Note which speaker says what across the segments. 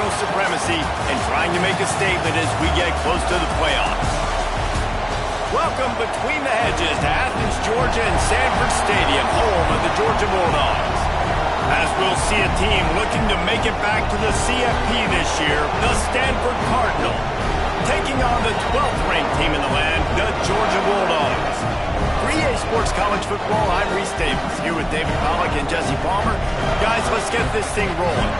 Speaker 1: Cardinal supremacy and trying to make a statement as we get close to the playoffs. Welcome between the hedges to Athens, Georgia and Stanford Stadium, home of the Georgia Bulldogs. As we'll see a team looking to make it back to the CFP this year, the Stanford Cardinal, taking on the 12th ranked team in the land, the Georgia Bulldogs. For EA Sports College Football, I'm Reese Davis, here with David Pollack and Jesse Palmer. Guys, let's get this thing rolling.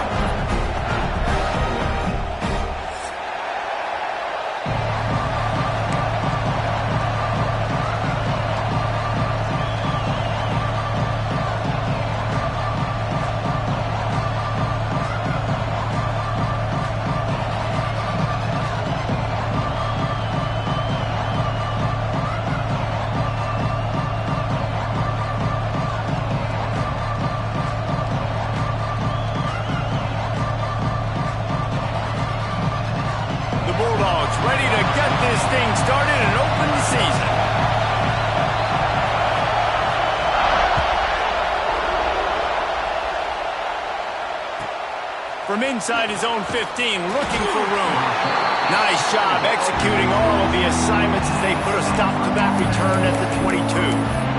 Speaker 1: Ready to get this thing started and open the season. From inside his own 15, looking for room. Nice job executing all of the assignments as they put a stop to that return at the 22.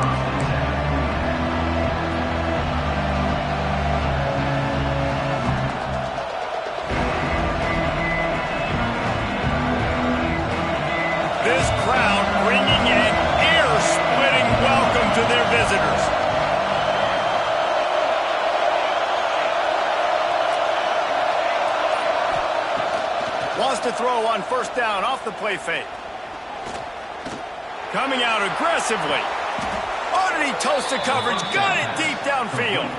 Speaker 1: This crowd bringing an ear-splitting welcome to their visitors. Wants to throw on first down off the play fake. Coming out aggressively. Oh, did he toast the coverage? Got it deep downfield.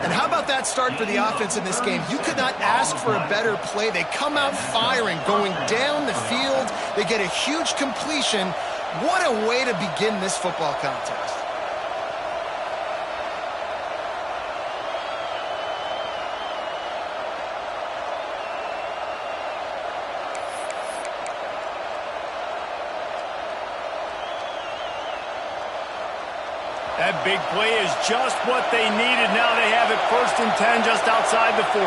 Speaker 2: And how about that start for the offense in this game? You could not ask for a better play. They come out firing, going down the field. They get a huge completion. What a way to begin this football contest.
Speaker 1: That big play is just what they needed. Now they have it 1st and 10 just outside the 40.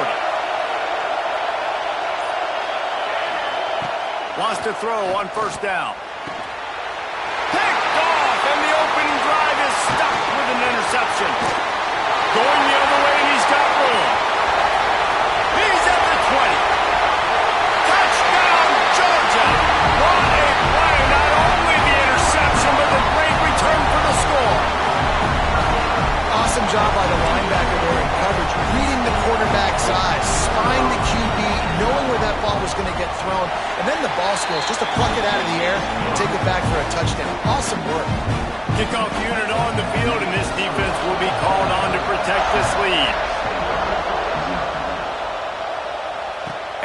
Speaker 1: Wants to throw on first down. Picked off, and the opening drive is stopped with an interception. Going the other way, and he's got room. He's at the 20. Touchdown, Georgia. What a play. Not only the interception, but the great return for the score.
Speaker 2: Awesome job by the linebacker there in coverage, reading the quarterback's eyes, spying the QB, knowing where that ball was going to get thrown, and then the ball skills, just to pluck it out of the air and take it back for a touchdown. Awesome work.
Speaker 1: Kickoff unit on the field, and this defense will be called on to protect this lead.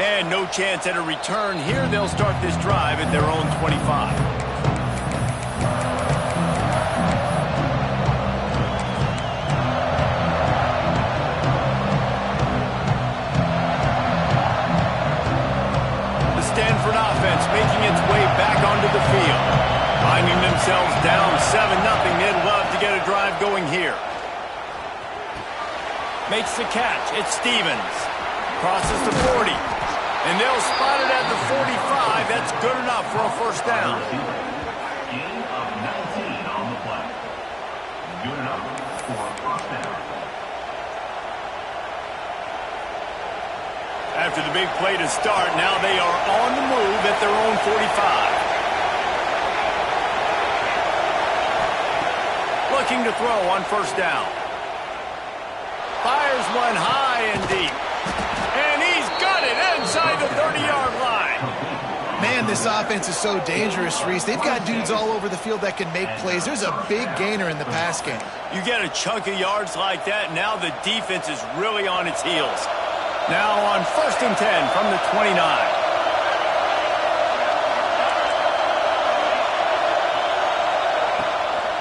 Speaker 1: And no chance at a return here. They'll start this drive at their own 25. Stanford offense making its way back onto the field. Finding themselves down 7-0. They'd love to get a drive going here. Makes the catch. It's Stevens. Crosses the 40. And they'll spot it at the 45. That's good enough for a first down.
Speaker 3: Gain of 19 on the play. Good enough for a first down.
Speaker 1: After the big play to start, now they are on the move at their own 45. Looking to throw on first down. Fires one high and deep. And he's got it inside the 30-yard line.
Speaker 2: Man, this offense is so dangerous, Reese. They've got dudes all over the field that can make plays. There's a big gainer in the pass game.
Speaker 1: You get a chunk of yards like that, now the defense is really on its heels. Now on 1st and 10 from the 29.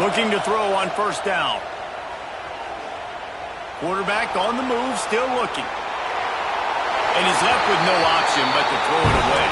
Speaker 1: Looking to throw on first down. Quarterback on the move, still looking. And he's left with no option but to throw it away.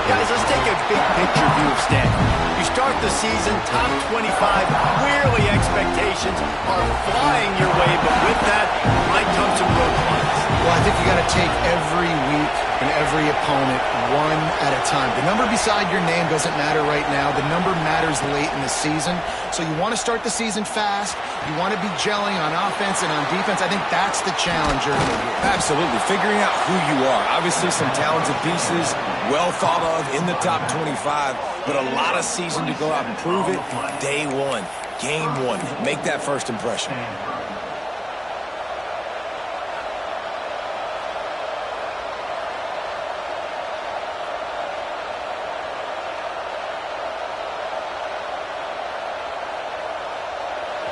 Speaker 1: Guys, let's take a big picture view of Stanford. You start the season top 25, clearly expectations are flying your way, but with that might come some roadblocks.
Speaker 2: Well, I think you got to take every week and every opponent one at a time. The number beside your name doesn't matter right now. The number matters late in the season. So you want to start the season fast. You want to be gelling on offense and on defense. I think that's the challenge early here.
Speaker 4: Absolutely. Figuring out who you are. Obviously some talented pieces, well thought of in the top 25, but a lot of season to go out and prove it. Day one, game one. Make that first impression.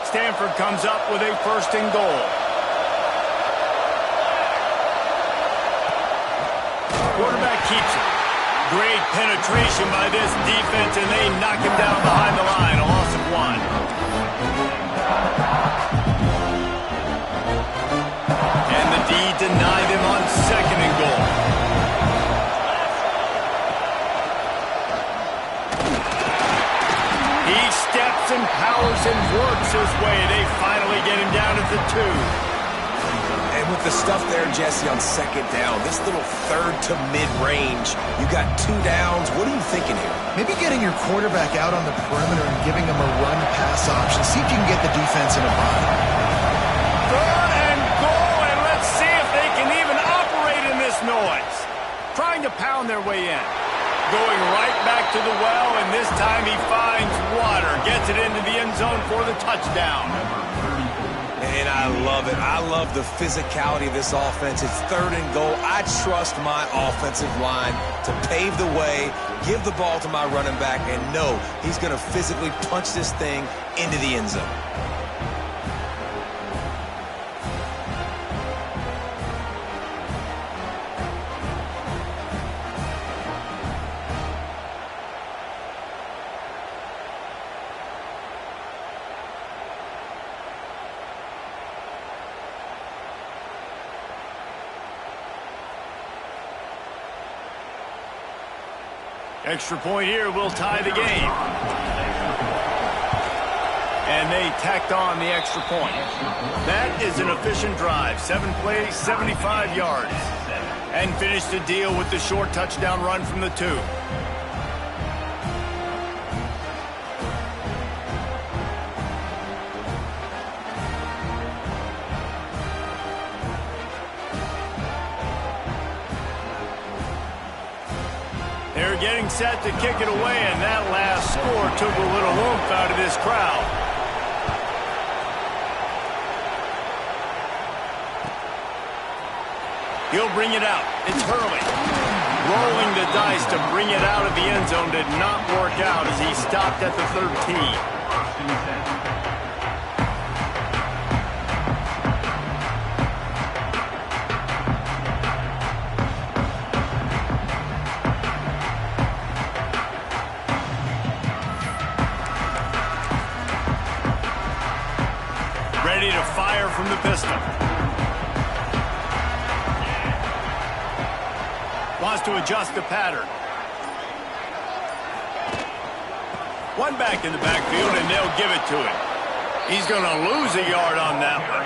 Speaker 1: Stanford comes up with a first and goal. Quarterback keeps it. Great penetration by this defense, and they knock him down behind the line. A loss of 1. And the D denied him on second and goal. He steps and powers and works his way. They finally get him down at the 2.
Speaker 4: And with the stuff there, Jesse, on second down, this little third to mid-range, you got 2 downs. What are you thinking here?
Speaker 2: Maybe getting your quarterback out on the perimeter and giving him a run-pass option. See if you can get the defense in a bind.
Speaker 1: Third and goal, and let's see if they can even operate in this noise. Trying to pound their way in. Going right back to the well, and this time he finds water. Gets it into the end zone for the touchdown.
Speaker 4: And I love it. I love the physicality of this offense. It's third and goal. I trust my offensive line to pave the way, give the ball to my running back, and know he's going to physically punch this thing into the end zone.
Speaker 1: Extra point here will tie the game. And they tacked on the extra point. That is an efficient drive. 7 plays, 75 yards. And finished the deal with the short touchdown run from the 2. They're getting set to kick it away, and that last score took a little oomph out of this crowd. He'll bring it out. It's Hurley. Rolling the dice to bring it out of the end zone did not work out as he stopped at the 13. Ready to fire from the pistol. Wants to adjust the pattern. One back in the backfield, and they'll give it to him. He's going to lose a yard on that one.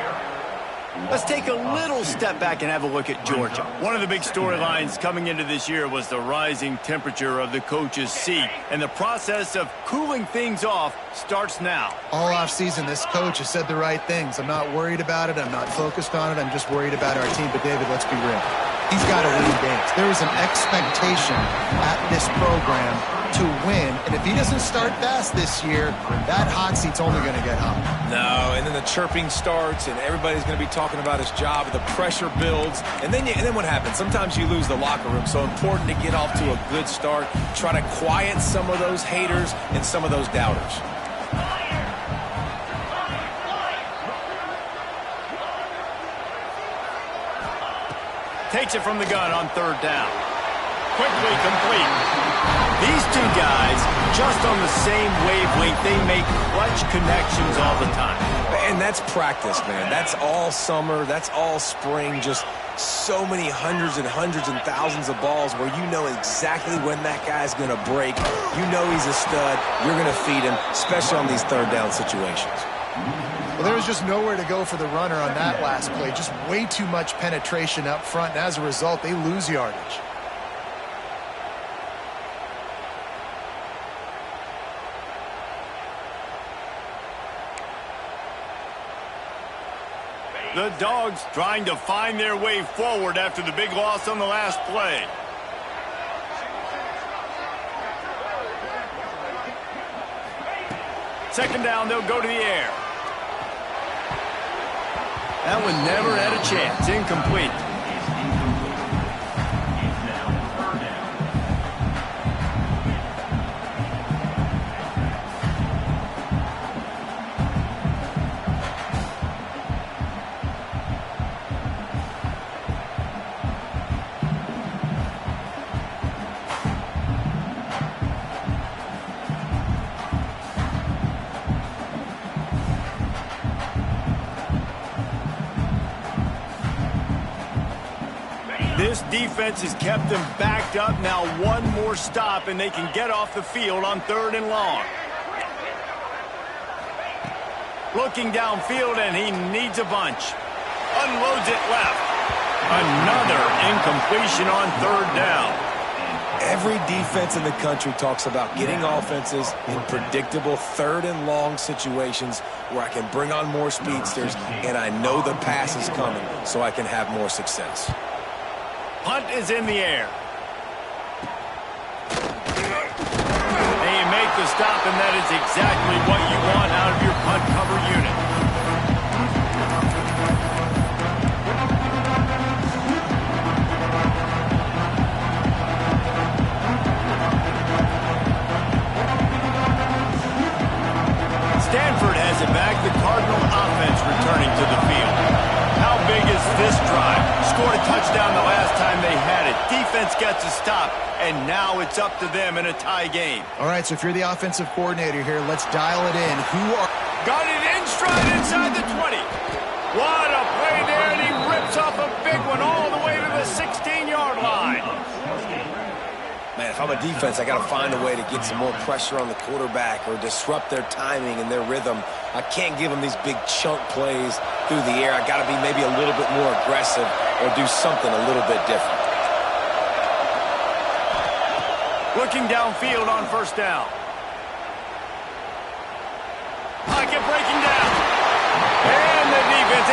Speaker 1: Let's take a little step back and have a look at Georgia. One of the big storylines coming into this year was the rising temperature of the coach's seat, and the process of cooling things off starts now.
Speaker 2: All offseason, this coach has said the right things. I'm not worried about it. I'm not focused on it. I'm just worried about our team. But, David, let's be real. He's got to win games. There is an expectation at this program to win. And if he doesn't start fast this year, that hot seat's only going to get hot.
Speaker 4: No, and then the chirping starts, and everybody's going to be talking about his job, and the pressure builds. And then what happens? Sometimes you lose the locker room. So important to get off to a good start. Try to quiet some of those haters and some of those doubters.
Speaker 1: Takes it from the gun on third down. Quickly complete. These two guys, just on the same wavelength, they make clutch connections all the time.
Speaker 4: And that's practice, man. That's all summer. That's all spring. Just so many hundreds and thousands of balls where you know exactly when that guy's going to break. You know he's a stud. You're going to feed him, especially on these third down situations.
Speaker 2: Well, there was just nowhere to go for the runner on that last play. Just way too much penetration up front, and as a result, they lose yardage.
Speaker 1: The Dogs trying to find their way forward after the big loss on the last play. Second down, they'll go to the air. That one never had a chance. Incomplete. This defense has kept them backed up. Now one more stop, and they can get off the field on 3rd and long. Looking downfield, and he needs a bunch. Unloads it left. Another incompletion on 3rd down.
Speaker 4: Every defense in the country talks about getting offenses in predictable 3rd and long situations where I can bring on more speedsters, and I know the pass is coming, so I can have more success.
Speaker 1: Punt is in the air. They make the stop, and that is exactly what you want out of your punt cover unit. Stanford has it back. The Cardinal offense returning to the field. How big is this drive? Scored a touchdown the last time they had it. Defense gets a stop, and now it's up to them in a tie game.
Speaker 2: All right, so if you're the offensive coordinator here, let's dial it in.
Speaker 1: Got it in stride inside the 20. What a play there, and he rips off a big one all the way to the 16-yard line.
Speaker 4: Man, if I'm a defense, I got to find a way to get some more pressure on the quarterback or disrupt their timing and their rhythm. I can't give them these big chunk plays through the air. I got to be maybe a little bit more aggressive or do something a little bit different.
Speaker 1: Looking downfield on 1st down. Pocket breaking down. And the defense,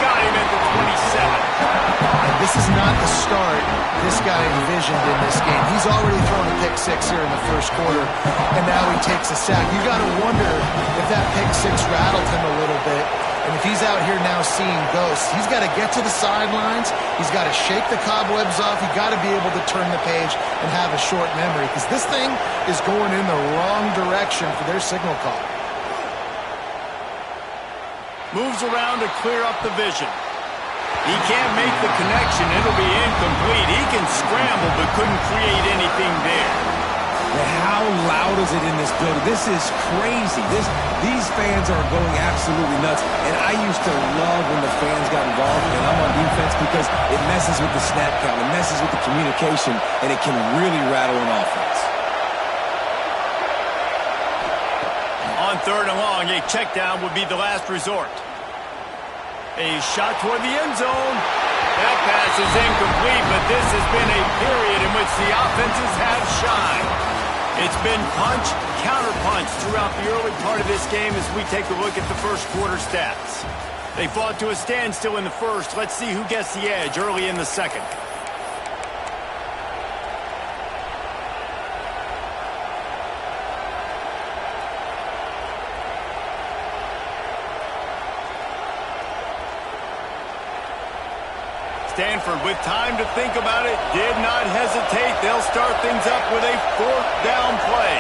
Speaker 1: got him at the 27.
Speaker 2: This is not the start this guy envisioned in this game. He's already thrown a pick 6 here in the 1st quarter, and now he takes a sack. You got to wonder if that pick 6 rattled him a little bit, and if he's out here now seeing ghosts. He's got to get to the sidelines. He's got to shake the cobwebs off. He's got to be able to turn the page and have a short memory, because this thing is going in the wrong direction for their signal call.
Speaker 1: Moves around to clear up the vision. He can't make the connection. It'll be incomplete. He can scramble, but couldn't create anything there.
Speaker 4: But how loud is it in this building? This is crazy. These fans are going absolutely nuts. And I used to love when the fans got involved, and I'm on defense, because it messes with the snap count. It messes with the communication, and it can really rattle an offense.
Speaker 1: On 3rd and long, a check down would be the last resort. A shot toward the end zone. That pass is incomplete, but this has been a period in which the offenses have shined. It's been punch, counter-punch throughout the early part of this game as we take a look at the 1st quarter stats. They fought to a standstill in the 1st. Let's see who gets the edge early in the 2nd. Stanford, with time to think about it, did not hesitate. They'll start things up with a 4th down play.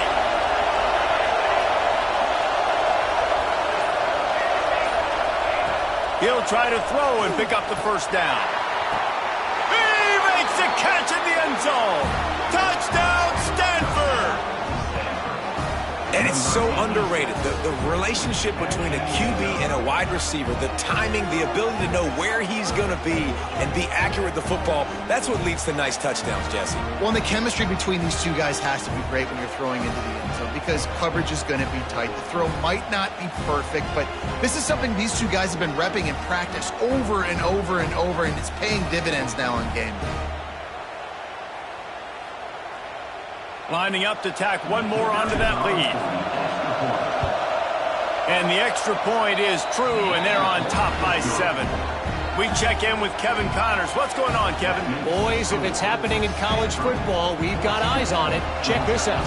Speaker 1: He'll try to throw and pick up the 1st down. He makes the catch in the end zone. Touchdown, Stanford!
Speaker 4: And it's so underrated. The relationship between a QB and a wide receiver, the timing, the ability to know where he's going to be and be accurate with the football, that's what leads to nice touchdowns, Jesse.
Speaker 2: Well, and the chemistry between these two guys has to be great when you're throwing into the end zone because coverage is going to be tight. The throw might not be perfect, but this is something these two guys have been repping in practice over and over and over, and it's paying dividends now in game.
Speaker 1: Lining up to tack one more onto that lead. And the extra point is true, and they're on top by 7. We check in with Kevin Connors. What's going on, Kevin?
Speaker 5: Boys, if it's happening in college football, we've got eyes on it. Check this out.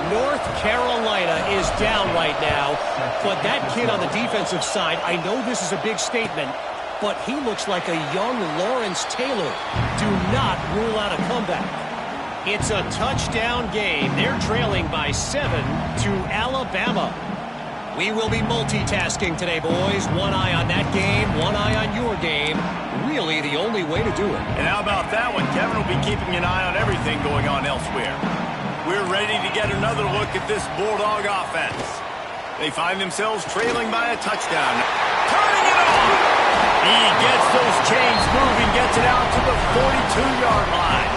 Speaker 5: North Carolina is down right now, but that kid on the defensive side, I know this is a big statement, but he looks like a young Lawrence Taylor. Do not rule out a comeback. It's a touchdown game. They're trailing by 7 to Alabama. We will be multitasking today, boys. One eye on that game, one eye on your game. Really the only way to do it.
Speaker 1: And how about that one? Kevin will be keeping an eye on everything going on elsewhere. We're ready to get another look at this Bulldog offense. They find themselves trailing by a touchdown. Turning it on! He gets those chains moving, gets it out to the 42-yard line.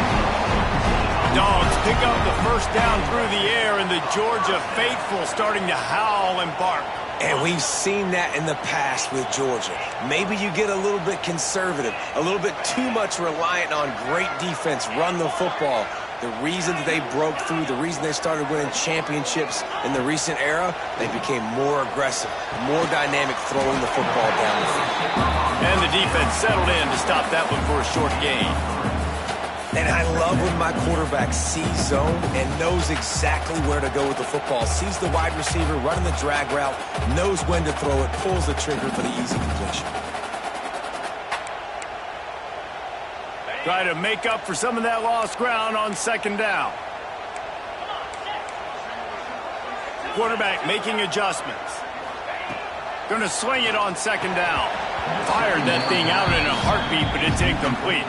Speaker 1: Dogs pick up the first down through the air, and the Georgia faithful starting to howl and bark.
Speaker 4: And we've seen that in the past with Georgia. Maybe you get a little bit conservative, a little bit too much reliant on great defense, run the football. The reason that they broke through, the reason they started winning championships in the recent era, they became more aggressive, more dynamic throwing the football down the field.
Speaker 1: And the defense settled in to stop that one for a short gain.
Speaker 4: And I love when my quarterback sees zone and knows exactly where to go with the football. Sees the wide receiver running the drag route, knows when to throw it, pulls the trigger for the easy completion.
Speaker 1: Try to make up for some of that lost ground on second down. Quarterback making adjustments. Going to swing it on second down. Fired that thing out in a heartbeat, but it's incomplete.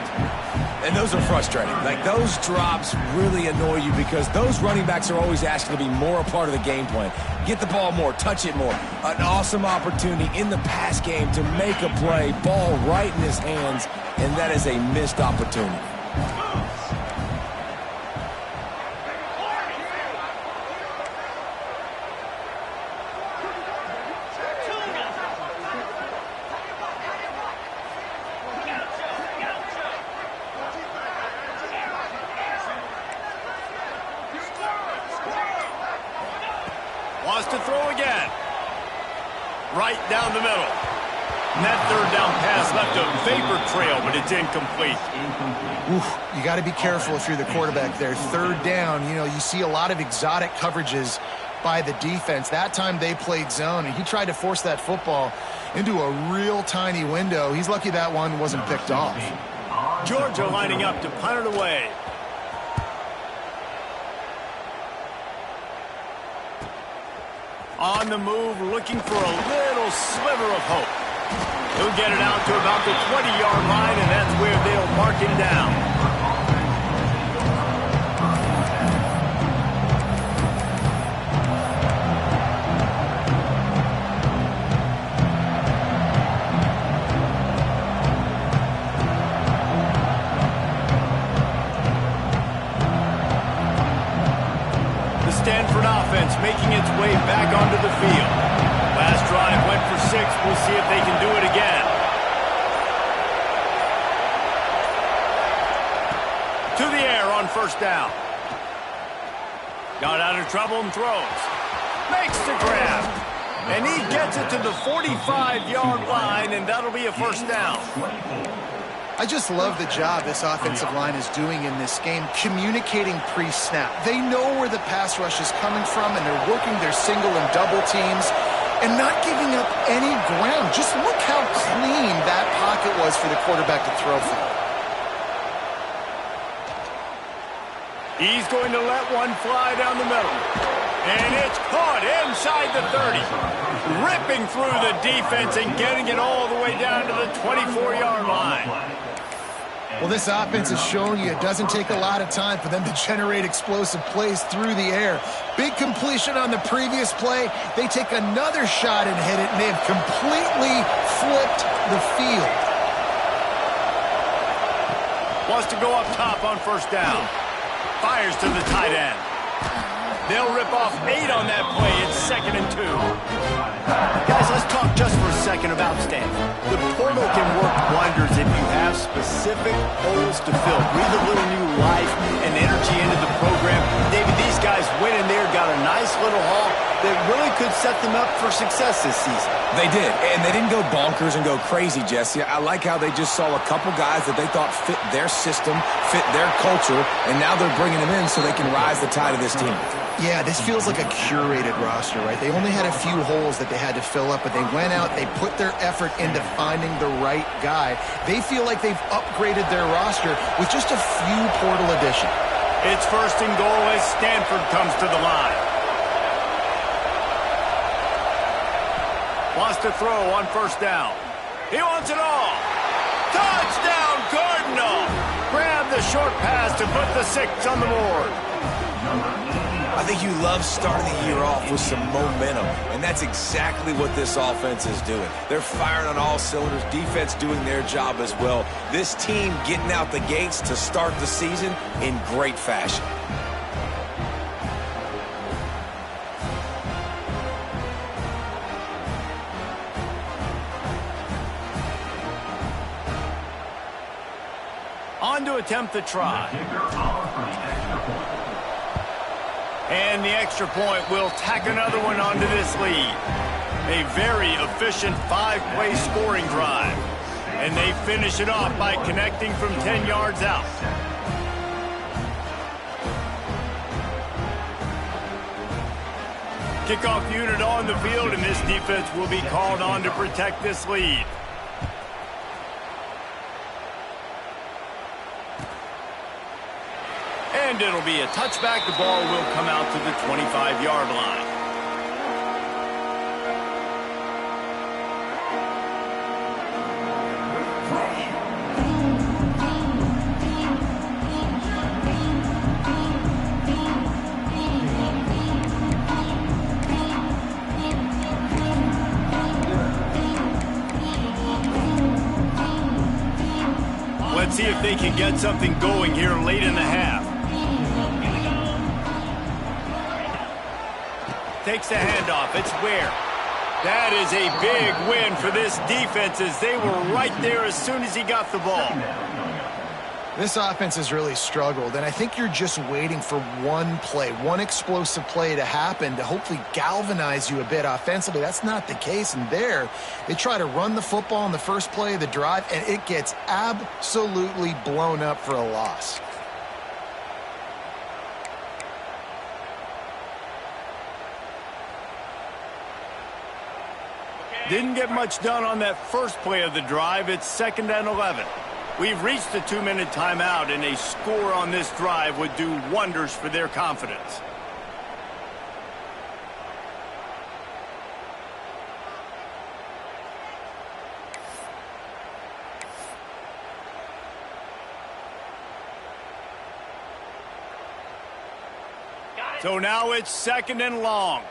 Speaker 4: And those are frustrating. Like, those drops really annoy you because those running backs are always asking to be more a part of the game plan. Get the ball more, touch it more. An awesome opportunity in the pass game to make a play, ball right in his hands, and that is a missed opportunity.
Speaker 1: Wants to throw again. Right down the middle. And that third down pass left a vapor trail, but it's incomplete.
Speaker 2: Oof, you got to be careful if you're the quarterback there. Third down, you see a lot of exotic coverages by the defense. That time they played zone, and he tried to force that football into a real tiny window. He's lucky that one wasn't picked off.
Speaker 1: Georgia lining up to punt it away. On the move, looking for a little sliver of hope. He'll get it out to about the 20-yard line, and that's where they'll mark him down. Stanford offense making its way back onto the field. Last drive went for 6. We'll see if they can do it again. To the air on first down. Got out of trouble and throws. Makes the grab. And he gets it to the 45-yard line, and that'll be a first down.
Speaker 2: I just love the job this offensive line is doing in this game, communicating pre-snap. They know where the pass rush is coming from, and they're working their single and double teams and not giving up any ground. Just look how clean that pocket was for the quarterback to throw from.
Speaker 1: He's going to let one fly down the middle. And it's caught inside the 30. Ripping through the defense and getting it all the way down to the 24-yard line.
Speaker 2: Well, this offense is showing you it doesn't take a lot of time for them to generate explosive plays through the air. Big completion on the previous play. They take another shot and hit it, and they have completely flipped the field.
Speaker 1: Wants to go up top on first down. Fires to the tight end. They'll rip off 8 on that play. It's 2nd and 2.
Speaker 2: Guys, let's talk just for a second about Stanford.
Speaker 1: The portal can work wonders if you have specific holes to fill. Breathe a little new life and energy into the program. David, these guys went in there, got a nice little haul that really could set them up for success this season.
Speaker 4: They did, and they didn't go bonkers and go crazy, Jesse. I like how they just saw a couple guys that they thought fit their system, fit their culture, and now they're bringing them in so they can rise the tide of this team.
Speaker 2: Yeah, this feels like a curated roster, right? They only had a few holes that they had to fill up, but they went out, they put their effort into finding the right guy. They feel like they've upgraded their roster with just a few portal additions.
Speaker 1: It's 1st and goal as Stanford comes to the line. Wants to throw on first down. He wants it all. Touchdown, Cardinal! Grab the short pass to put the 6 on the board.
Speaker 4: I think you love starting the year off with some momentum, and that's exactly what this offense is doing. They're firing on all cylinders, defense doing their job as well. This team getting out the gates to start the season in great fashion.
Speaker 1: On to attempt the try. And the extra point will tack another one onto this lead. A very efficient 5-play scoring drive. And they finish it off by connecting from 10 yards out. Kickoff unit on the field, and this defense will be called on to protect this lead. And it'll be a touchback. The ball will come out to the 25-yard line. Let's see if they can get something going here late in the half. Takes the handoff. It's Ware. That is a big win for this defense as they were right there as soon as he got the ball.
Speaker 2: This offense has really struggled, and I think you're just waiting for one play, one explosive play to happen to hopefully galvanize you a bit offensively. That's not the case, and there they try to run the football in the first play of the drive, and it gets absolutely blown up for a loss.
Speaker 1: Didn't get much done on that first play of the drive. It's 2nd and 11. We've reached the 2-minute timeout, and a score on this drive would do wonders for their confidence. So now it's 2nd and long.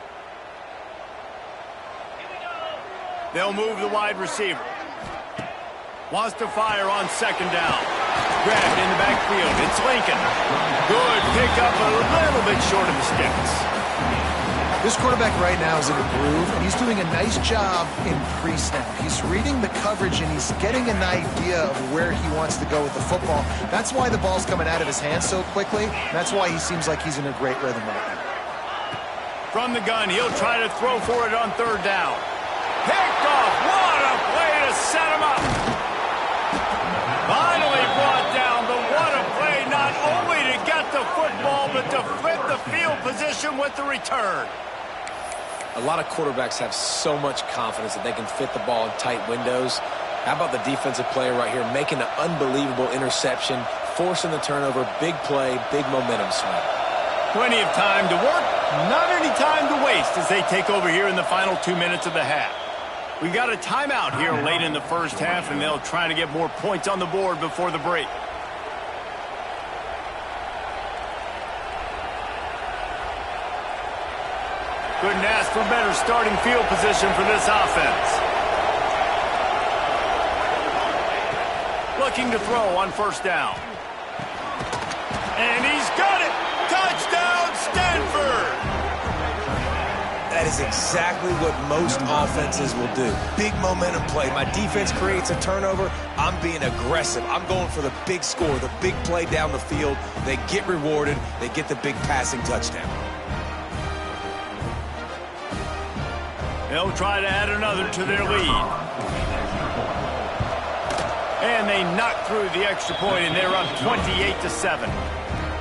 Speaker 1: They'll move the wide receiver. Wants to fire on 2nd down. Grabbed in the backfield. It's Lincoln. Good pickup, a little bit short of the sticks.
Speaker 2: This quarterback right now is in a groove, and he's doing a nice job in pre-snap. He's reading the coverage, and he's getting an idea of where he wants to go with the football. That's why the ball's coming out of his hands so quickly. That's why he seems like he's in a great rhythm right now.
Speaker 1: From the gun, he'll try to throw for it on 3rd down. Picked off. What a play to set him up. Finally brought down, but what a play not only to get the football, but to flip the field position with the return.
Speaker 4: A lot of quarterbacks have so much confidence that they can fit the ball in tight windows. How about the defensive player right here making an unbelievable interception, forcing the turnover, big play, big momentum swing.
Speaker 1: Plenty of time to work, not any time to waste as they take over here in the final 2 minutes of the half. We got a timeout here late in the first half, and they'll try to get more points on the board before the break. Couldn't ask for better starting field position for this offense. Looking to throw on first down. And he's got it! Touchdown, Stanford!
Speaker 4: That is exactly what most offenses will do. Big momentum play. My defense creates a turnover. I'm being aggressive. I'm going for the big score, the big play down the field. They get rewarded. They get the big passing touchdown.
Speaker 1: They'll try to add another to their lead. And they knock through the extra point, and they're up 28-7.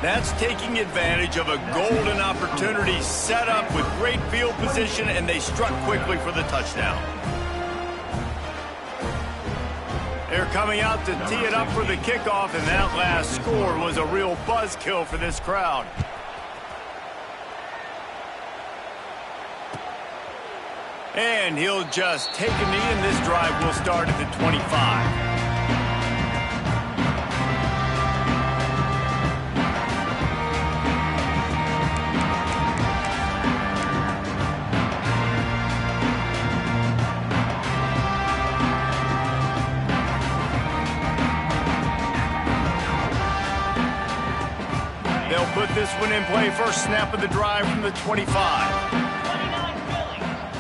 Speaker 1: That's taking advantage of a golden opportunity set up with great field position, and they struck quickly for the touchdown. They're coming out to tee it up for the kickoff, and that last score was a real buzzkill for this crowd. And he'll just take a knee, and this drive will start at the 25. They'll put this one in play. First snap of the drive from the 25.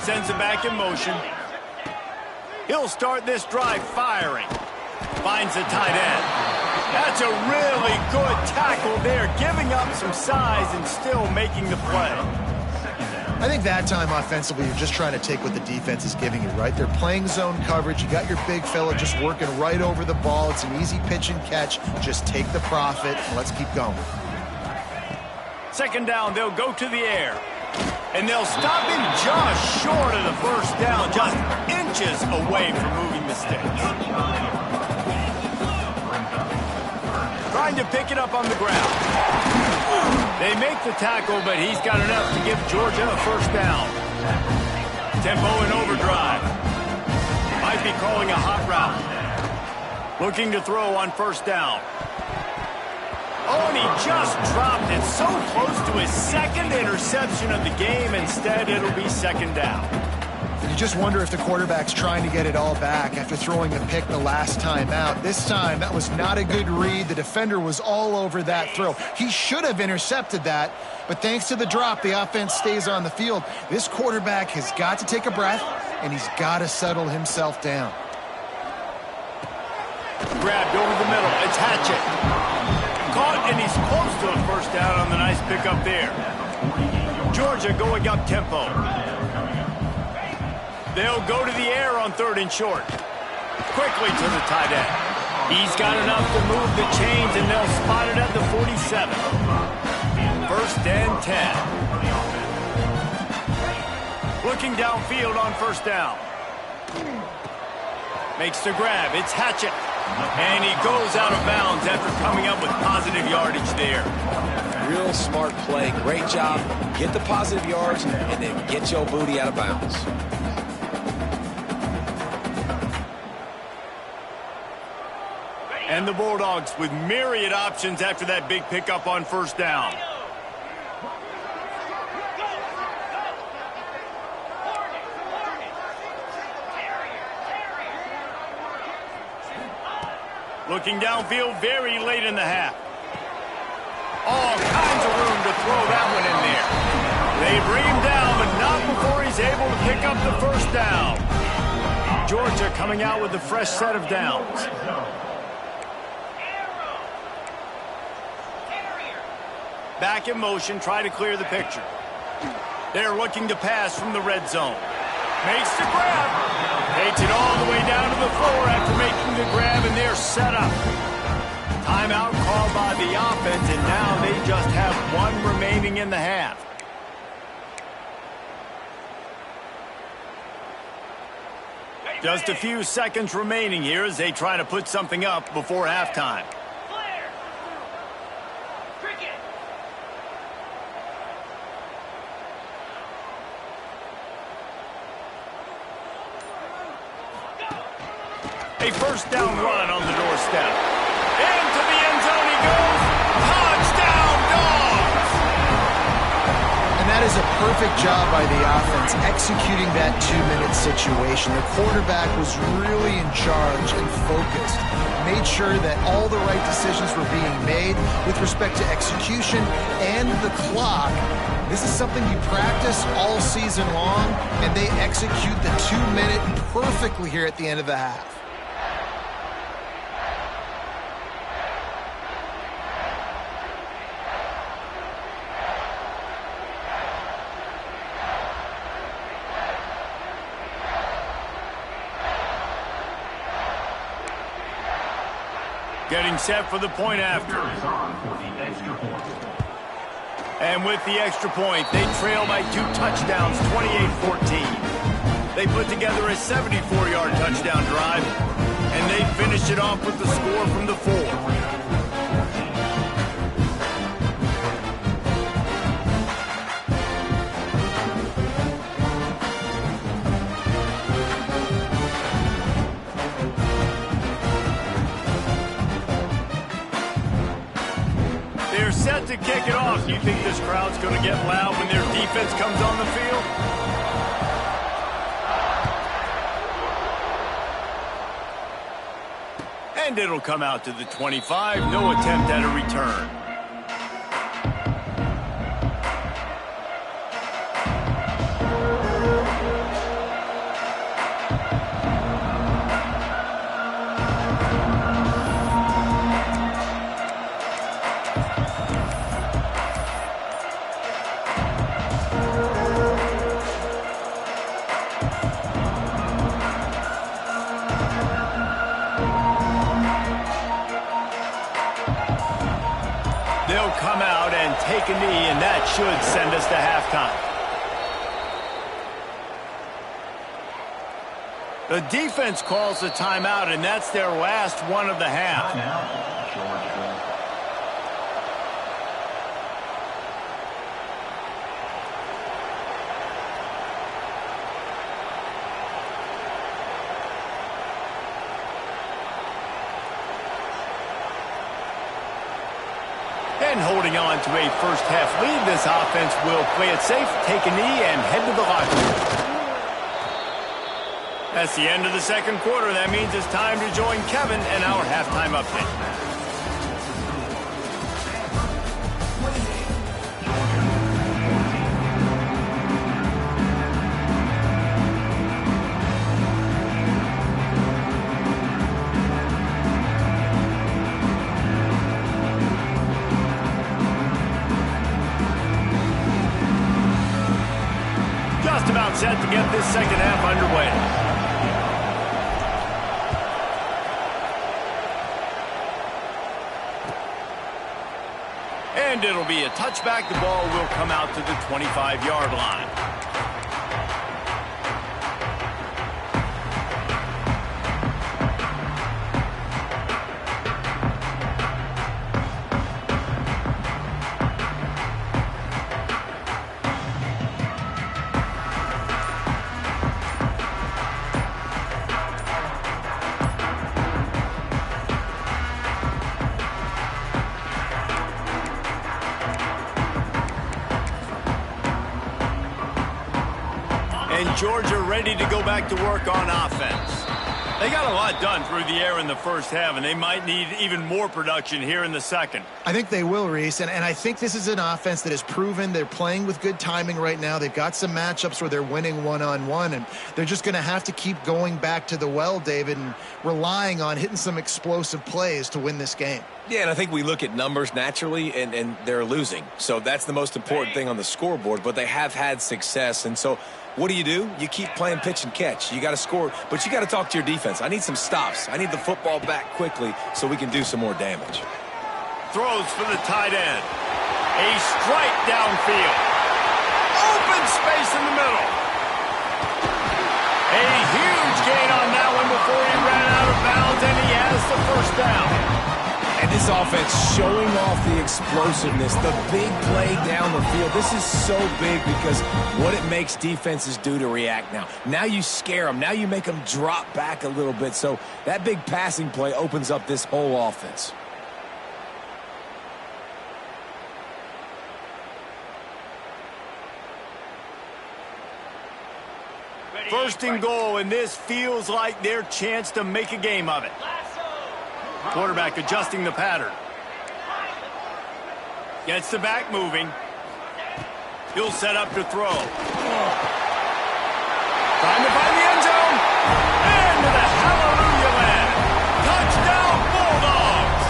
Speaker 1: Sends it back in motion. He'll start this drive firing. Finds the tight end. That's a really good tackle there, giving up some size and still making the play.
Speaker 2: I think that time offensively, you're just trying to take what the defense is giving you, right? They're playing zone coverage. You got your big fella just working right over the ball. It's an easy pitch and catch. Just take the profit and let's keep going.
Speaker 1: Second down, they'll go to the air. And they'll stop him just short of the first down, just inches away from moving the sticks. Trying to pick it up on the ground. They make the tackle, but he's got enough to give Georgia a first down. Tempo in overdrive. Might be calling a hot route. Looking to throw on first down. Oh, and he just dropped it so close to his second interception of the game. Instead, it'll be second down.
Speaker 2: And you just wonder if the quarterback's trying to get it all back after throwing the pick the last time out. This time, that was not a good read. The defender was all over that throw. He should have intercepted that, but thanks to the drop, the offense stays on the field. This quarterback has got to take a breath, and he's got to settle himself down.
Speaker 1: Grabbed over the middle. It's Hatchett. Caught, and he's close to a first down on the nice pickup there. Georgia going up tempo. They'll go to the air on third and short. Quickly to the tight end. He's got enough to move the chains, and they'll spot it at the 47. First and 10. Looking downfield on first down. Makes the grab. It's Hatchett. And he goes out of bounds after coming up with positive yardage there.
Speaker 4: Real smart play. Great job. Get the positive yards and then get your booty out of bounds.
Speaker 1: And the Bulldogs with myriad options after that big pickup on first down. Looking downfield very late in the half. All kinds of room to throw that one in there. They bring him down, but not before he's able to pick up the first down. Georgia coming out with a fresh set of downs. Back in motion, try to clear the picture. They're looking to pass from the red zone. Makes the grab. Takes it all the way down to the floor after making the grab, and they're set up. Timeout called by the offense, and now they just have one remaining in the half. Just a few seconds remaining here as they try to put something up before halftime. A first down run on the doorstep. Into the end zone he goes. Touchdown, Dogs!
Speaker 2: And that is a perfect job by the offense executing that 2-minute situation. The quarterback was really in charge and focused. Made sure that all the right decisions were being made with respect to execution and the clock. This is something you practice all season long, and they execute the 2-minute perfectly here at the end of the half.
Speaker 1: Getting set for the point after. And with the extra point, they trail by 2 touchdowns, 28-14. They put together a 74-yard touchdown drive, and they finish it off with the score from the 4. They're set to kick it off. Do you think this crowd's going to get loud when their defense comes on the field? And it'll come out to the 25. No attempt at a return. They'll come out and take a knee, and that should send us to halftime. The defense calls a timeout, and that's their last one of the half. And holding on to a first-half lead, this offense will play it safe, take a knee, and head to the locker room. That's the end of the second quarter. That means it's time to join Kevin and our halftime update. Just about set to get this second half underway. And it'll be a touchback. The ball will come out to the 25-yard line. And Georgia ready to go back to work on offense. They got a lot done through the air in the first half, and they might need even more production here in the second.
Speaker 2: I think they will, Reese, and I think this is an offense that has proven they're playing with good timing right now. They've got some matchups where they're winning one-on-one, and they're just going to have to keep going back to the well, David, and relying on hitting some explosive plays to win this game.
Speaker 4: Yeah, and I think we look at numbers naturally, and they're losing. So that's the most important thing on the scoreboard, but they have had success, and so what do? You keep playing pitch and catch. You got to score, but you got to talk to your defense. I need some stops. I need the football back quickly so we can do some more damage.
Speaker 1: Throws for the tight end. A strike downfield. Open space in the middle. A huge gain on that one before he ran out of bounds, and he has the first down.
Speaker 4: And this offense showing off the explosiveness, the big play down the field. This is so big because what it makes defenses do to react now. Now you scare them. Now you make them drop back a little bit. So that big passing play opens up this whole offense.
Speaker 1: First and goal, and this feels like their chance to make a game of it. Quarterback adjusting the pattern. Gets the back moving. He'll set up to throw. Trying to find the end zone. Into the hallelujah land. Touchdown, Bulldogs.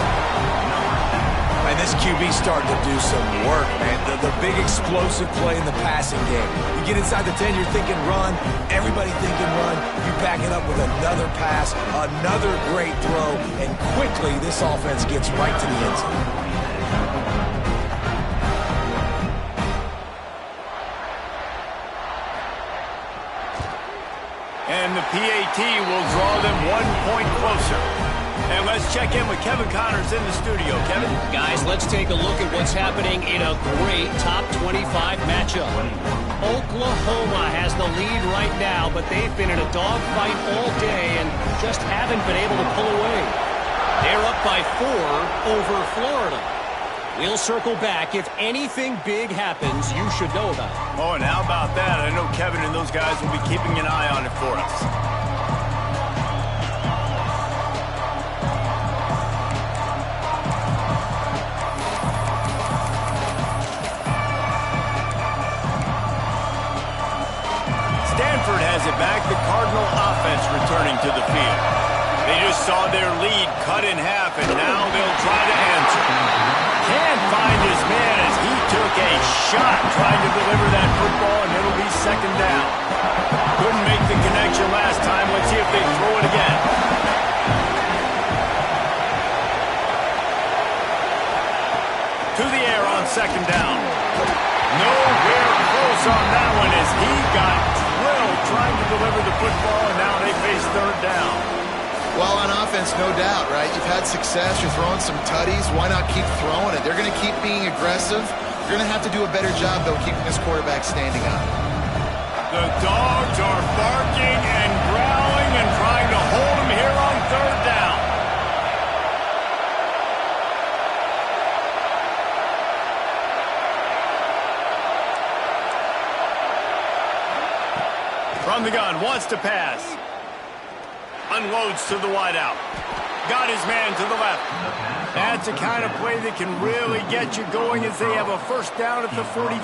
Speaker 4: And this QB's starting to do some work, man. The big explosive play in the passing game. You get inside the 10, you're thinking run. Everybody thinking run. You back it up with another pass, another great throw, and quickly this offense gets right to the end zone.
Speaker 1: And the PAT will draw them 1 point closer. And let's check in with Kevin Connors in the studio. Kevin?
Speaker 5: Guys, let's take a look at what's happening in a great top 25 matchup. Oklahoma has the lead right now, but they've been in a dogfight all day and just haven't been able to pull away. They're up by 4 over Florida. We'll circle back. If anything big happens, you should know about it.
Speaker 1: Oh, and how about that? I know Kevin and those guys will be keeping an eye on it for us. Stanford has it back. The Cardinal offense returning to the field. They just saw their lead cut in half, and now they'll try to answer. Can't find his man as he took a shot trying to deliver that football, and it'll be second down. Couldn't make the connection last time. Let's see if they throw it again. To the air on second down. Nowhere close on that one as he got drilled trying to deliver the football, and now they face third down.
Speaker 2: Well, on offense, no doubt, right? You've had success. You're throwing some tutties. Why not keep throwing it? They're going to keep being aggressive. You're going to have to do a better job, though, keeping this quarterback standing up.
Speaker 1: The dogs are barking and growling and trying to hold him here on third down. From the gun, wants to pass. Unloads to the wideout. Got his man to the left. That's the kind of play that can really get you going as they have a first down at the 43.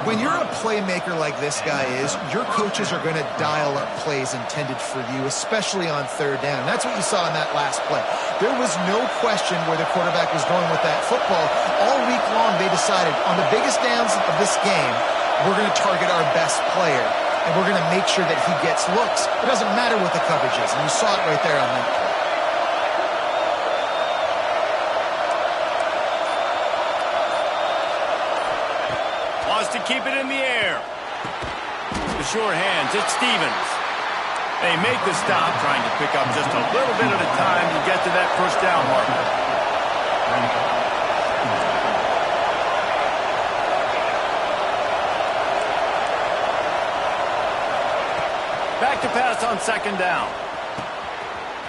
Speaker 2: When you're a playmaker like this guy is, your coaches are going to dial up plays intended for you, especially on third down. That's what you saw in that last play. There was no question where the quarterback was going with that football. All week long, they decided on the biggest downs of this game, we're going to target our best player. And we're going to make sure that he gets looks. It doesn't matter what the coverage is. And you saw it right there on that play.
Speaker 1: Wants to keep it in the air. The short hands. It's Stevens. They make the stop, trying to pick up just a little bit at a time to get to that first down marker. Back to pass on second down.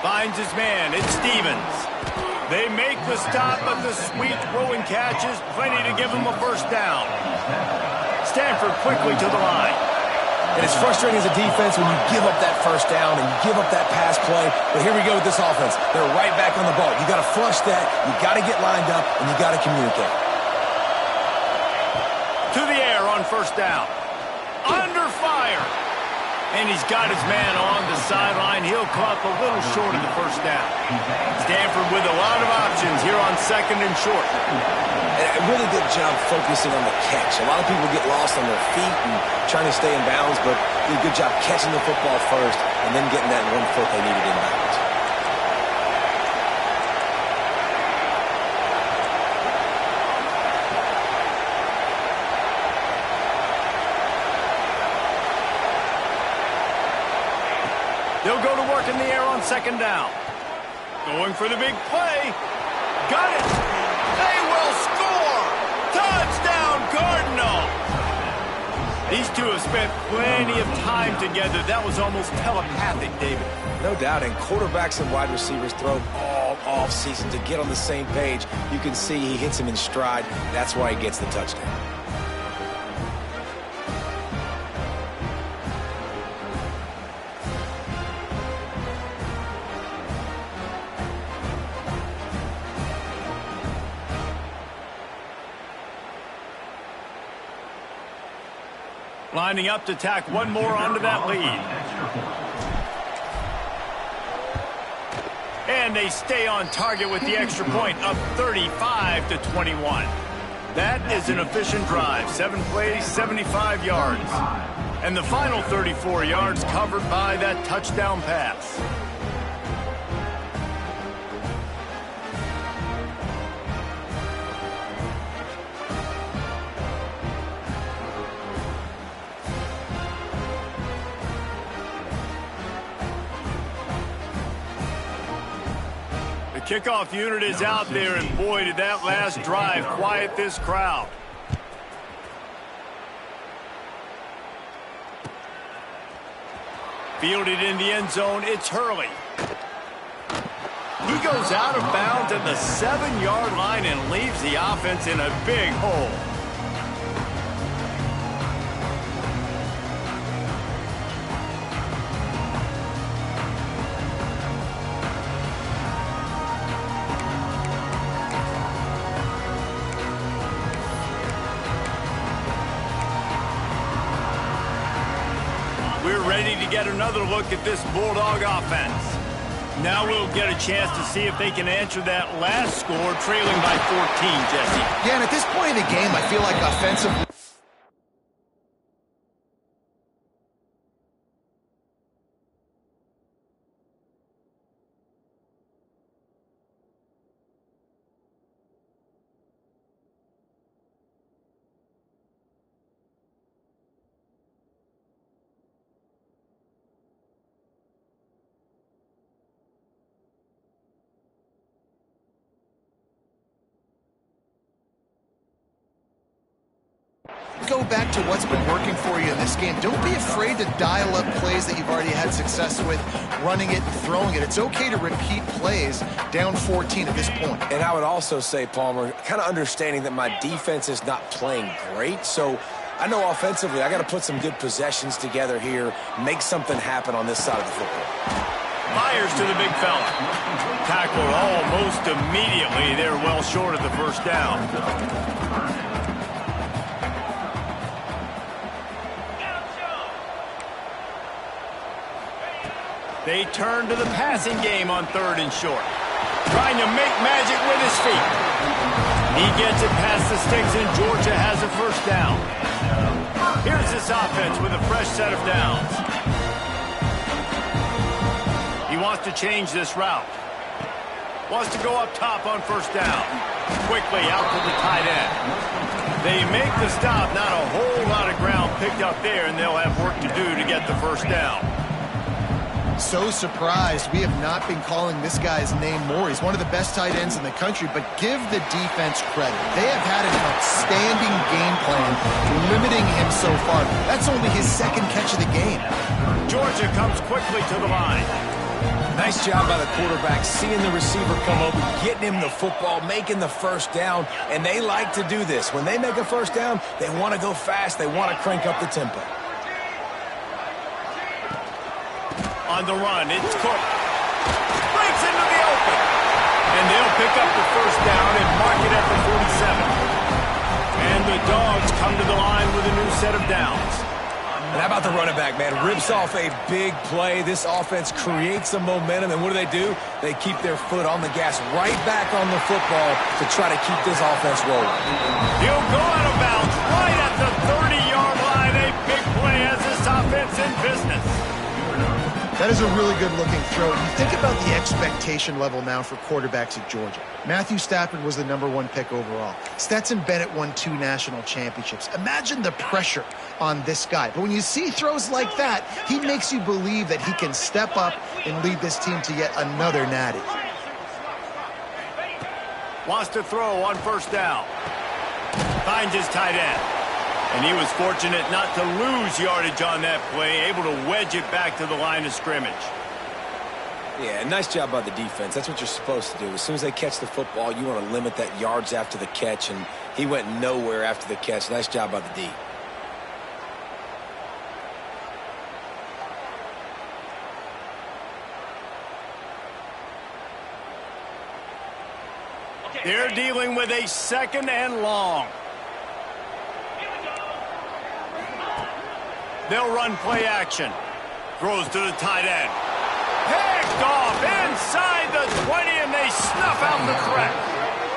Speaker 1: Finds his man. It's Stevens. They make the stop, but the sweet throw and catch is plenty to give them a first down. Stanford quickly to the line.
Speaker 4: And it's frustrating as a defense when you give up that first down and you give up that pass play. But here we go with this offense. They're right back on the ball. You got to flush that. You got to get lined up, and you got to communicate.
Speaker 1: To the air on first down. Under fire. And he's got his man on the sideline. He'll come up a little short of the first down. Stanford with a lot of options here on second and short.
Speaker 4: And a really good job focusing on the catch. A lot of people get lost on their feet and trying to stay in bounds, but did a good job catching the football first and then getting that 1 foot they needed in bounds.
Speaker 1: They'll go to work in the air on second down. Going for the big play. Got it. They will score. Touchdown, Cardinal. These two have spent plenty of time together. That was almost telepathic, David.
Speaker 4: No doubt, and quarterbacks and wide receivers throw all off season to get on the same page. You can see he hits him in stride. That's why he gets the touchdown.
Speaker 1: Lining up to tack one more onto that lead. And they stay on target with the extra point, up 35-21. That is an efficient drive. 7 plays, 75 yards. And the final 34 yards covered by that touchdown pass. Kickoff unit is out there, and boy, did that last drive quiet this crowd. Fielded in the end zone, it's Hurley. He goes out of bounds at the 7-yard line and leaves the offense in a big hole. We're ready to get another look at this Bulldog offense. Now we'll get a chance to see if they can answer that last score, trailing by 14, Jesse.
Speaker 2: Yeah, and at this point in the game, I feel like offensively, go back to what's been working for you in this game. Don't be afraid to dial up plays that you've already had success with, running it and throwing it. It's okay to repeat plays down 14 at this point.
Speaker 4: And I would also say, Palmer, kind of understanding that my defense is not playing great, so I know offensively I got to put some good possessions together here, make something happen on this side of the football.
Speaker 1: Fires to the big fella. Tackled almost immediately. They're well short of the first down. They turn to the passing game on 3rd and short. Trying to make magic with his feet. He gets it past the sticks, and Georgia has a first down. Here's this offense with a fresh set of downs. He wants to change this route. Wants to go up top on first down. Quickly out to the tight end. They make the stop. Not a whole lot of ground picked up there, and they'll have work to do to get the first down.
Speaker 2: So surprised we have not been calling this guy's name more. He's one of the best tight ends in the country, but give the defense credit. They have had an outstanding game plan limiting him so far. That's only his 2nd catch of the game.
Speaker 1: Georgia comes quickly to the line.
Speaker 4: Nice job by the quarterback, seeing the receiver come open, getting him the football, making the first down, and they like to do this. When they make a first down, they want to go fast. They want to crank up the tempo.
Speaker 1: On the run, it's Cook. Breaks into the open. And they'll pick up the first down and mark it at the 47. And the Dogs come to the line with a new set of downs.
Speaker 4: And how about the running back, man? Rips off a big play. This offense creates some momentum, and what do? They keep their foot on the gas right back on the football to try to keep this offense rolling.
Speaker 1: He'll go out of bounds right at the 30-yard line. A big play as this offense in business.
Speaker 2: That is a really good-looking throw. You think about the expectation level now for quarterbacks at Georgia. Matthew Stafford was the #1 pick overall. Stetson Bennett won 2 national championships. Imagine the pressure on this guy. But when you see throws like that, he makes you believe that he can step up and lead this team to yet another natty.
Speaker 1: Wants to throw on first down. Finds his tight end. And he was fortunate not to lose yardage on that play, able to wedge it back to the line of scrimmage.
Speaker 4: Yeah, nice job by the defense. That's what you're supposed to do. As soon as they catch the football, you want to limit that yards after the catch, and he went nowhere after the catch. Nice job by the D.
Speaker 1: They're dealing with a 2nd and long. They'll run play action. Throws to the tight end. Picked off inside the 20, and they snuff out the threat.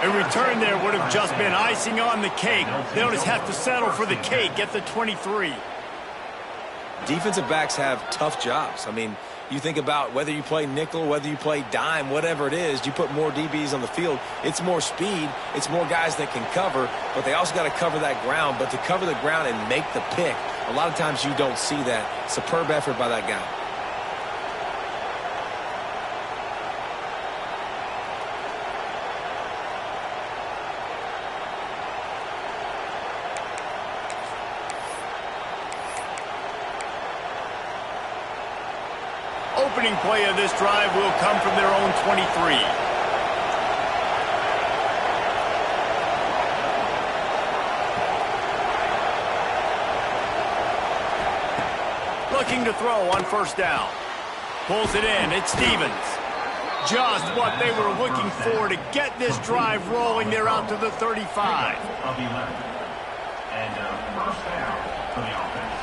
Speaker 1: A return there would have just been icing on the cake. They'll just have to settle for the cake at the 23.
Speaker 4: Defensive backs have tough jobs. I mean, you think about whether you play nickel, whether you play dime, whatever it is, you put more DBs on the field. It's more speed. It's more guys that can cover, but they also got to cover that ground. But to cover the ground and make the pick, a lot of times you don't see that. Superb effort by that guy.
Speaker 1: Opening play of this drive will come from their own 23. Looking to throw on first down. Pulls it in. It's Stevens. Just what they were looking for to get this drive rolling. They're out to the 35.
Speaker 3: Of 11. And first down for the offense.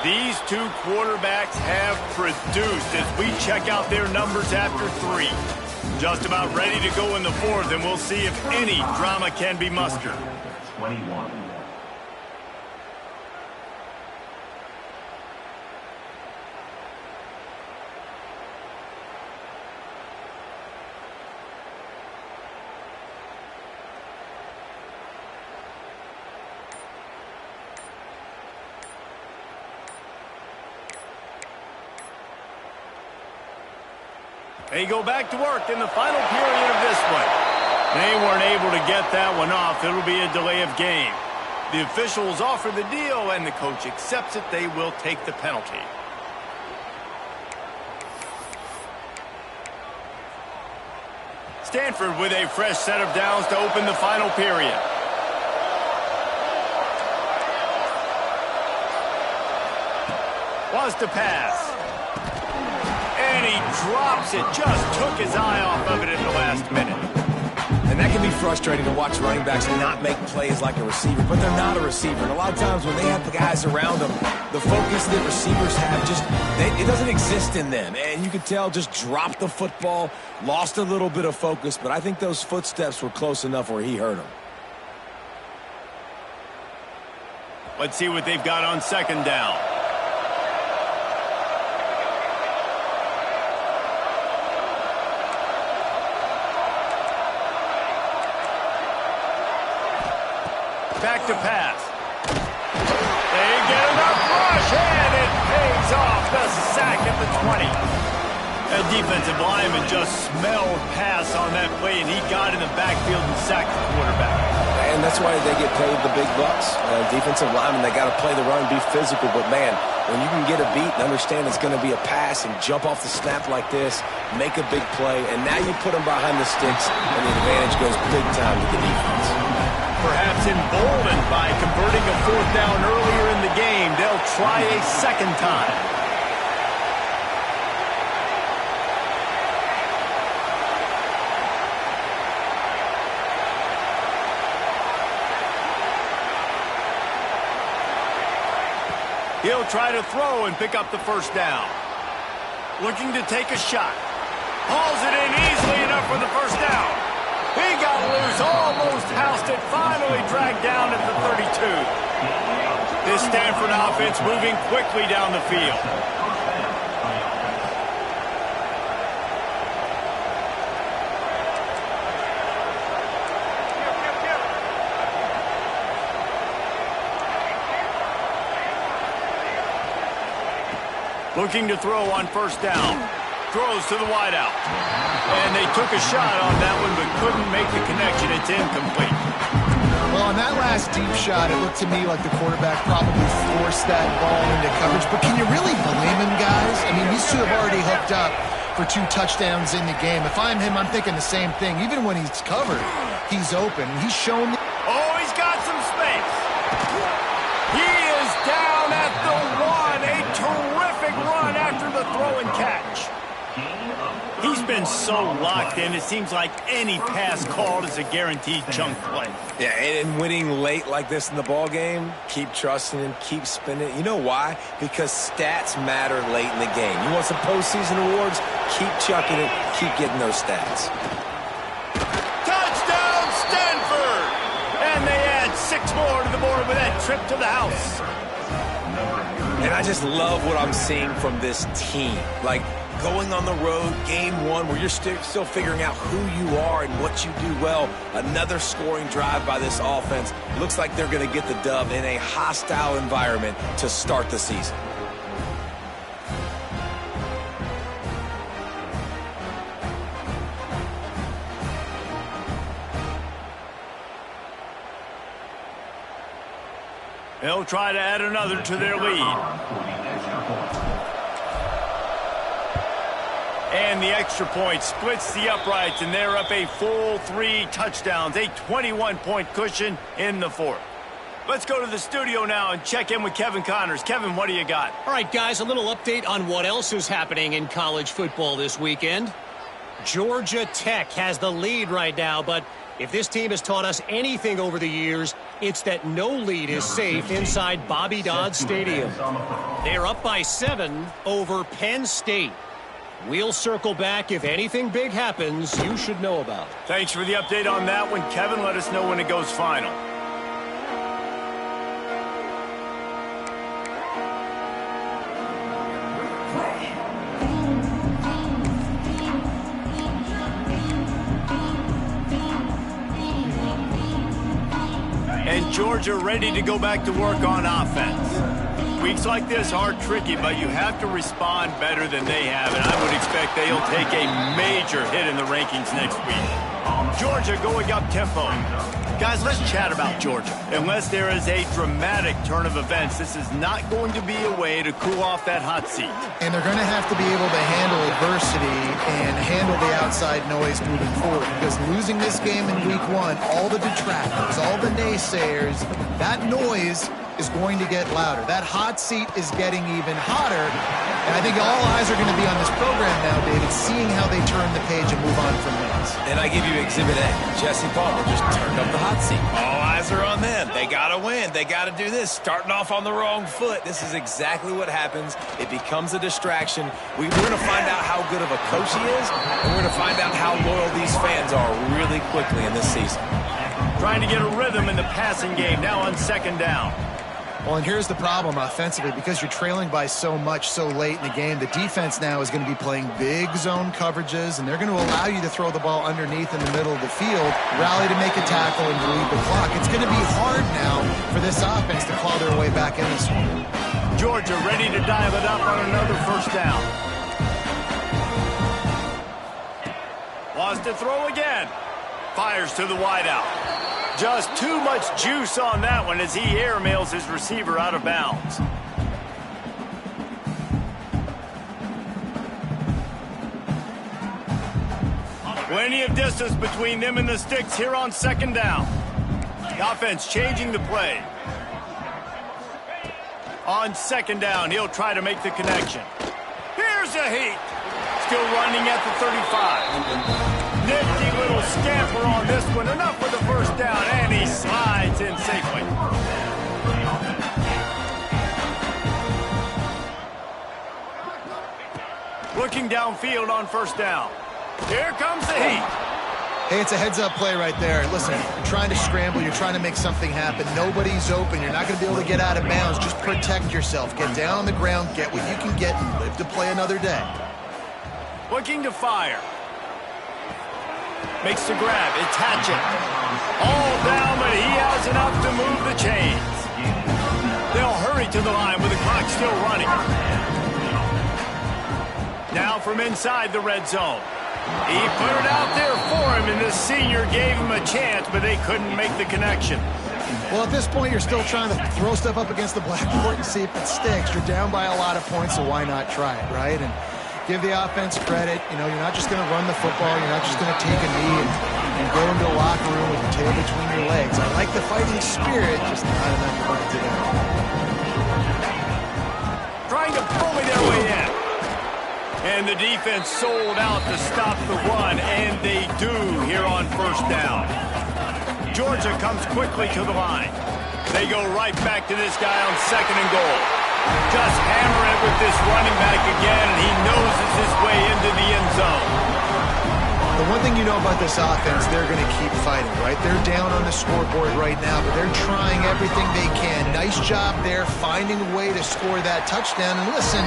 Speaker 1: These two quarterbacks have produced as we check out their numbers after 3. Just about ready to go in the 4th, and we'll see if any drama can be mustered.
Speaker 3: 21.
Speaker 1: They go back to work in the final period of this one. They weren't able to get that one off. It'll be a delay of game. The officials offer the deal, and the coach accepts it. They will take the penalty. Stanford with a fresh set of downs to open the final period. Wants to pass. And he drops it. Just took his eye off of it in the last minute.
Speaker 4: And that can be frustrating to watch running backs not make plays like a receiver, but they're not a receiver. And a lot of times when they have the guys around them, the focus that receivers have it doesn't exist in them. And you could tell just dropped the football, lost a little bit of focus, but I think those footsteps were close enough where he hurt him.
Speaker 1: Let's see what they've got on second down. Back to pass. They get enough rush, and it pays off the sack at the 20. A defensive lineman just smelled pass on that play, and he got in the backfield and sacked the quarterback.
Speaker 4: And that's why they get paid the big bucks. Defensive linemen, they got to play the run, be physical. But, man, when you can get a beat and understand it's going to be a pass and jump off the snap like this, make a big play, and now you put them behind the sticks, and the advantage goes big time to the defense.
Speaker 1: Perhaps emboldened by converting a 4th down earlier in the game, they'll try a second time. He'll try to throw and pick up the first down. Looking to take a shot. Hauls it in easily enough for the first down. He got loose, almost housed it, finally dragged down at the 32. This Stanford offense moving quickly down the field. Looking to throw on first down. Throws to the wideout. And they took a shot on that one, but couldn't make the connection. It's incomplete.
Speaker 2: Well, on that last deep shot, it looked to me like the quarterback probably forced that ball into coverage. But can you really blame him, guys? I mean, these two have already hooked up for 2 touchdowns in the game. If I'm him, I'm thinking the same thing. Even when he's covered, he's open. He's shown...
Speaker 1: Oh, he's got some space. He is been so locked in, it seems like any pass called is a guaranteed chunk play.
Speaker 4: Yeah, and winning late like this in the ball game, keep trusting him, keep spinning. You know why? Because stats matter late in the game. You want some postseason awards? Keep chucking it, keep getting those stats.
Speaker 1: Touchdown, Stanford! And they add 6 more to the board with that trip to the house.
Speaker 4: And I just love what I'm seeing from this team. Like, going on the road, game 1, where you're still figuring out who you are and what you do well. Another scoring drive by this offense. Looks like they're going to get the dub in a hostile environment to start the season.
Speaker 1: They'll try to add another to their lead. And the extra point splits the uprights, and they're up a full 3 touchdowns, a 21-point cushion in the 4th. Let's go to the studio now and check in with Kevin Connors. Kevin, what do you got?
Speaker 5: All right, guys, a little update on what else is happening in college football this weekend. Georgia Tech has the lead right now, but if this team has taught us anything over the years, it's that no lead is safe inside Bobby Dodd Stadium. They're up by 7 over Penn State. We'll circle back if anything big happens you should know about.
Speaker 1: Thanks for the update on that one, Kevin. Let us know when it goes final. And Georgia ready to go back to work on offense. Weeks like this are tricky, but you have to respond better than they have, and I would expect they'll take a major hit in the rankings next week. Georgia going up tempo. Guys, let's chat about Georgia. Unless there is a dramatic turn of events, this is not going to be a way to cool off that hot seat.
Speaker 2: And they're going to have to be able to handle adversity and handle the outside noise moving forward, because losing this game in week 1, all the detractors, all the naysayers, that noise is going to get louder. That hot seat is getting even hotter. And I think all eyes are going to be on this program now, David, seeing how they turn the page and move on from this.
Speaker 4: And I give you Exhibit A. Jesse Palmer just turned up the hot seat. All eyes are on them. They got to win. They got to do this. Starting off on the wrong foot. This is exactly what happens. It becomes a distraction. We're going to find out how good of a coach he is, and we're going to find out how loyal these fans are really quickly in this season.
Speaker 1: Trying to get a rhythm in the passing game now on 2nd down.
Speaker 2: Well, and here's the problem offensively. Because you're trailing by so much so late in the game, the defense now is going to be playing big zone coverages, and they're going to allow you to throw the ball underneath in the middle of the field, rally to make a tackle, and relieve the clock. It's going to be hard now for this offense to claw their way back in this one.
Speaker 1: Georgia ready to dial it up on another 1st down. Wants to throw again. Fires to the wideout. Just too much juice on that one as he airmails his receiver out of bounds. Plenty of distance between them and the sticks here on 2nd down. The offense changing the play. On 2nd down, he'll try to make the connection. Here's a heat. Still running at the 35. Nifty little scamper on this one. Enough for the 1st down, and he slides in safely. Looking downfield on 1st down. Here comes the heat.
Speaker 2: Hey, it's a heads-up play right there. Listen, you're trying to scramble. You're trying to make something happen. Nobody's open. You're not going to be able to get out of bounds. Just protect yourself. Get down on the ground. Get what you can get and live to play another day.
Speaker 1: Looking to fire. Makes the grab. It's Hatchett. All down, but he has enough to move the chains. They'll hurry to the line with the clock still running. Now from inside the red zone. He put it out there for him, and the senior gave him a chance, but they couldn't make the connection.
Speaker 2: Well, at this point, you're still trying to throw stuff up against the blackboard and see if it sticks. You're down by a lot of points, so why not try it, right? And give the offense credit. You know, you're not just going to run the football. You're not just going to take a knee and go into the locker room with your tail between your legs. I like the fighting spirit, just not enough to run today.
Speaker 1: Trying to bully their way in. And the defense sold out to stop the run, and they do here on first down. Georgia comes quickly to the line. They go right back to this guy on 2nd and goal. Just hammer it with this running back again, and he noses his way into the end zone.
Speaker 2: The one thing you know about this offense, they're going to keep fighting, right? They're down on the scoreboard right now, but they're trying everything they can. Nice job there, finding a way to score that touchdown. And listen,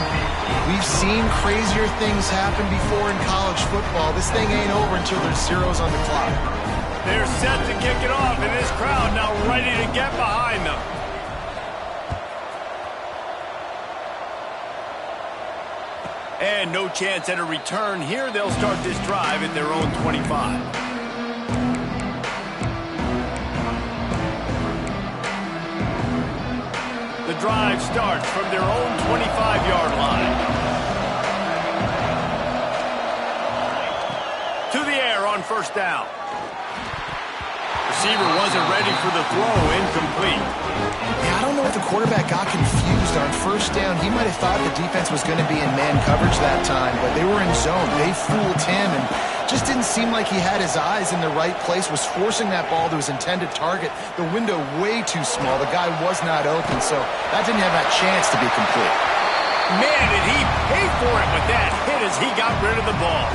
Speaker 2: we've seen crazier things happen before in college football. This thing ain't over until there's zeros on the clock.
Speaker 1: They're set to kick it off, and this crowd now ready to get behind them. And no chance at a return here. They'll start this drive at their own 25. The drive starts from their own 25-yard line. To the air on first down. Receiver wasn't ready for the throw, incomplete.
Speaker 2: Yeah, I don't know if the quarterback got confused on first down. He might have thought the defense was going to be in man coverage that time, but they were in zone. They fooled him and just didn't seem like he had his eyes in the right place, was forcing that ball to his intended target. The window way too small. The guy was not open, so that didn't have that chance to be complete.
Speaker 1: Man, did he pay for it with that hit as he got rid of the ball.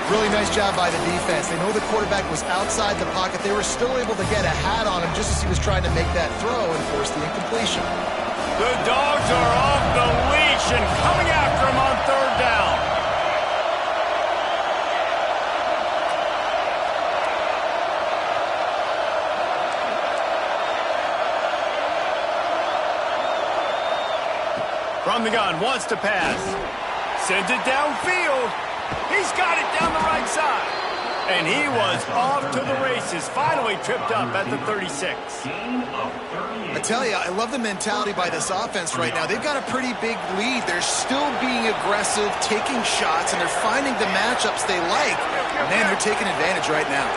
Speaker 2: Really nice job by the defense. They know the quarterback was outside the pocket. They were still able to get a hat on him just as he was trying to make that throw and force the incompletion.
Speaker 1: The Dogs are off the leash and coming after him on third down. From the gun, wants to pass. Sends it downfield. He's got it down the right side. And he was off to the races. Finally tripped up at the 36.
Speaker 2: I tell you, I love the mentality by this offense right now. They've got a pretty big lead. They're still being aggressive, taking shots, and they're finding the matchups they like. Man, they're taking advantage right now.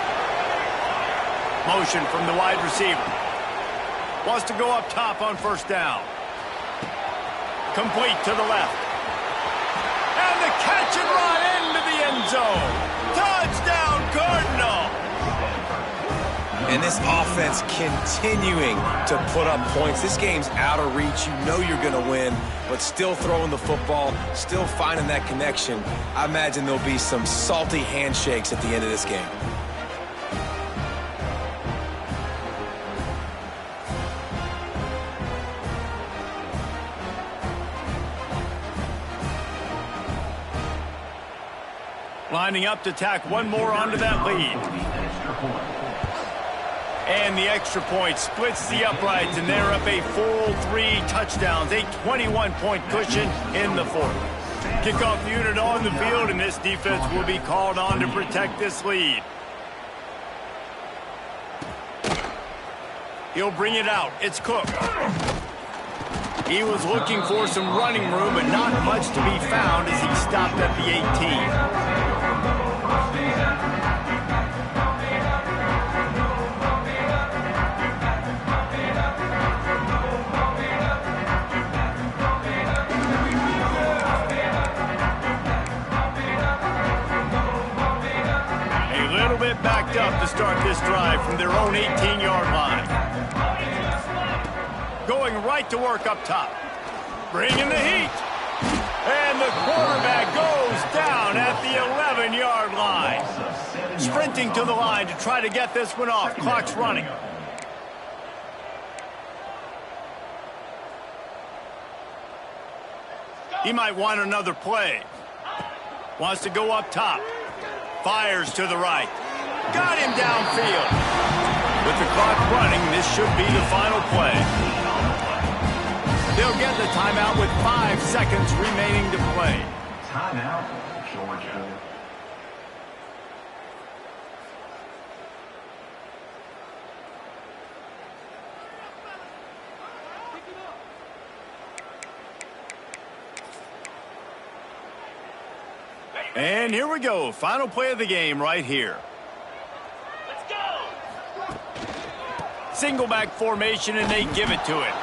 Speaker 1: Motion from the wide receiver. Wants to go up top on first down. Complete to the left. And the catch and run into the end zone. Touchdown, Cardinal.
Speaker 4: And this offense continuing to put up points. This game's out of reach. You know you're going to win, but still throwing the football, still finding that connection. I imagine there'll be some salty handshakes at the end of this game.
Speaker 1: Lining up to tack one more onto that lead. And the extra point splits the uprights, and they're up a full 3 touchdowns, a 21-point cushion in the fourth. Kickoff unit on the field, and this defense will be called on to protect this lead. He'll bring it out. It's Cook. He was looking for some running room, but not much to be found as he stopped at the 18. Backed up to start this drive from their own 18-yard line. Going right to work up top. Bringing the heat. And the quarterback goes down at the 11-yard line. Sprinting to the line to try to get this one off. Clock's running. He might want another play. Wants to go up top. Fires to the right. Got him downfield. With the clock running, this should be the final play. They'll get the timeout with 5 seconds remaining to play.
Speaker 3: Timeout, Georgia.
Speaker 1: And here we go. Final play of the game right here. Let's go. Single back formation, and they give it to it.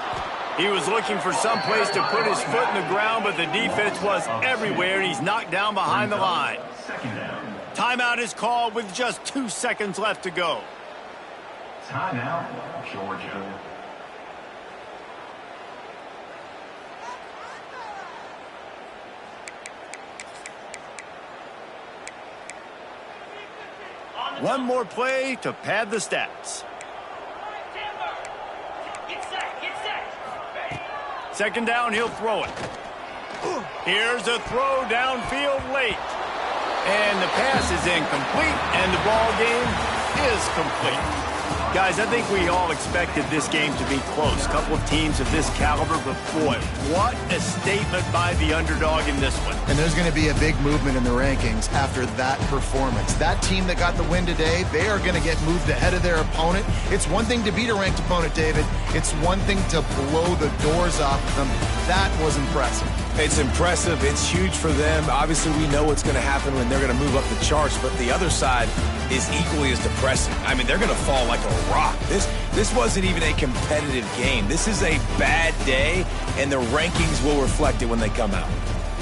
Speaker 1: He was looking for some place to put his foot in the ground, but the defense was everywhere, and he's knocked down behind the line. Timeout is called with just 2 seconds left to go.
Speaker 3: Timeout, Georgia.
Speaker 1: One more play to pad the stats. Second down, he'll throw it. Here's a throw downfield late. And the pass is incomplete, and the ball game is complete. Guys, I think we all expected this game to be close. A couple of teams of this caliber, but boy, what a statement by the underdog in this one.
Speaker 2: And there's going to be a big movement in the rankings after that performance. That team that got the win today, they are going to get moved ahead of their opponent. It's one thing to beat a ranked opponent, David. It's one thing to blow the doors off of them. That was impressive.
Speaker 4: It's impressive. It's huge for them. Obviously, we know what's going to happen when they're going to move up the charts, but the other side is equally as depressing. I mean, they're going to fall like a rock. This wasn't even a competitive game. This is a bad day, and the rankings will reflect it when they come out.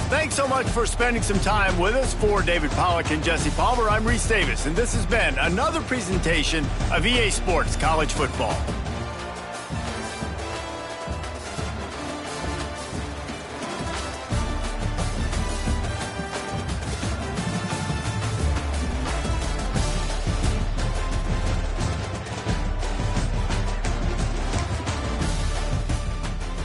Speaker 1: Thanks so much for spending some time with us. For David Pollack and Jesse Palmer, I'm Reese Davis, and this has been another presentation of EA Sports College Football.